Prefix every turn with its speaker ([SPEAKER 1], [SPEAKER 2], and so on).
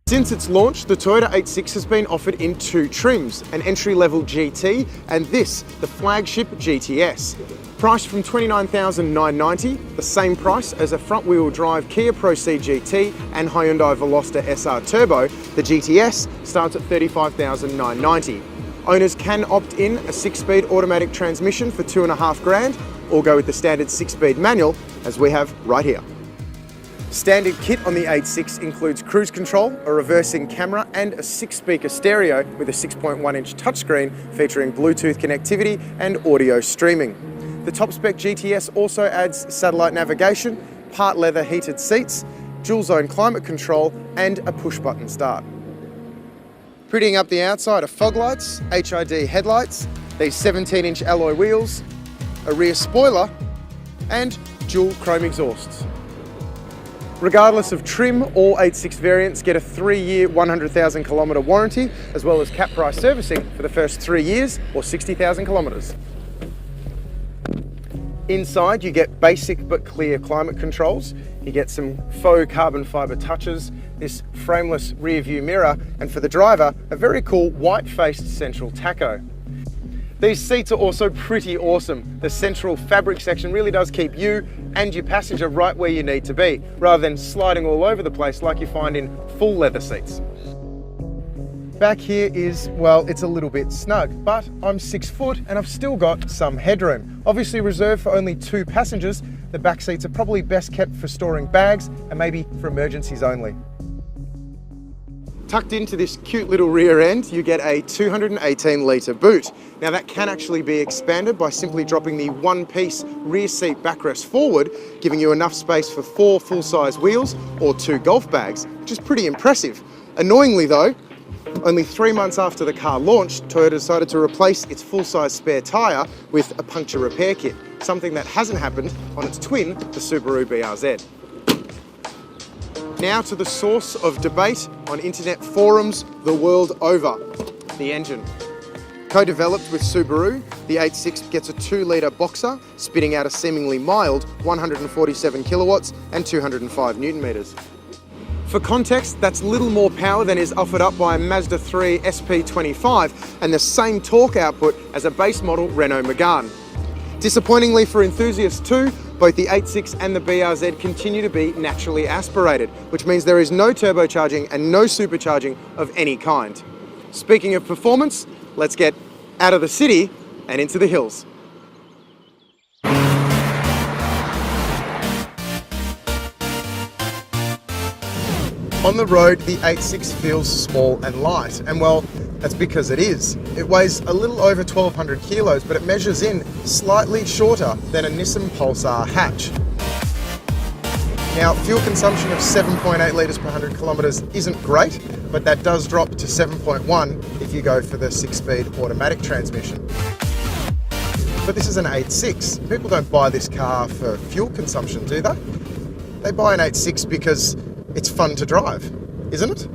[SPEAKER 1] Since its launch, the Toyota 86 has been offered in two trims, an entry-level GT and this, the flagship GTS. Priced from $29,990, the same price as a front-wheel drive Kia Proceed GT and Hyundai Veloster SR Turbo, the GTS starts at $35,990. Owners can opt in a 6-speed automatic transmission for $2,500 or go with the standard 6-speed manual, as we have right here. Standard kit on the 86 includes cruise control, a reversing camera and a 6-speaker stereo with a 6.1-inch touchscreen featuring Bluetooth connectivity and audio streaming. The top-spec GTS also adds satellite navigation, part leather heated seats, dual-zone climate control and a push-button start. Prettying up the outside are fog lights, HID headlights, these 17-inch alloy wheels, a rear spoiler and dual chrome exhausts. Regardless of trim, all 86 variants get a 3-year, 100,000 kilometre warranty, as well as cap price servicing for the first 3 years or 60,000 kilometres. Inside you get basic but clear climate controls, you get some faux carbon fibre touches, this frameless rear view mirror, and for the driver, a very cool white-faced central tacho. These seats are also pretty awesome. The central fabric section really does keep you and your passenger right where you need to be, rather than sliding all over the place like you find in full leather seats. Back here is, well, it's a little bit snug, but I'm 6 foot and I've still got some headroom. Obviously reserved for only 2 passengers, the back seats are probably best kept for storing bags and maybe for emergencies only. Tucked into this cute little rear end, you get a 218 litre boot. Now that can actually be expanded by simply dropping the one-piece rear seat backrest forward, giving you enough space for 4 full-size wheels or 2 golf bags, which is pretty impressive. Annoyingly though, only 3 months after the car launched, Toyota decided to replace its full-size spare tyre with a puncture repair kit, something that hasn't happened on its twin, the Subaru BRZ. Now to the source of debate on internet forums the world over, the engine. Co-developed with Subaru, the 86 gets a 2-litre boxer, spitting out a seemingly mild 147 kilowatts and 205 newton meters. For context, that's little more power than is offered up by a Mazda 3 SP25 and the same torque output as a base model Renault Megane. Disappointingly for enthusiasts too, both the 86 and the BRZ continue to be naturally aspirated, which means there is no turbocharging and no supercharging of any kind. Speaking of performance, let's get out of the city and into the hills. On the road, the 86 feels small and light, and well, that's because it is. It weighs a little over 1,200 kilos, but it measures in slightly shorter than a Nissan Pulsar hatch. Now, fuel consumption of 7.8 litres per 100 kilometres isn't great, but that does drop to 7.1 if you go for the 6-speed automatic transmission. But this is an 86. People don't buy this car for fuel consumption, do they? They buy an 86 because it's fun to drive, isn't it?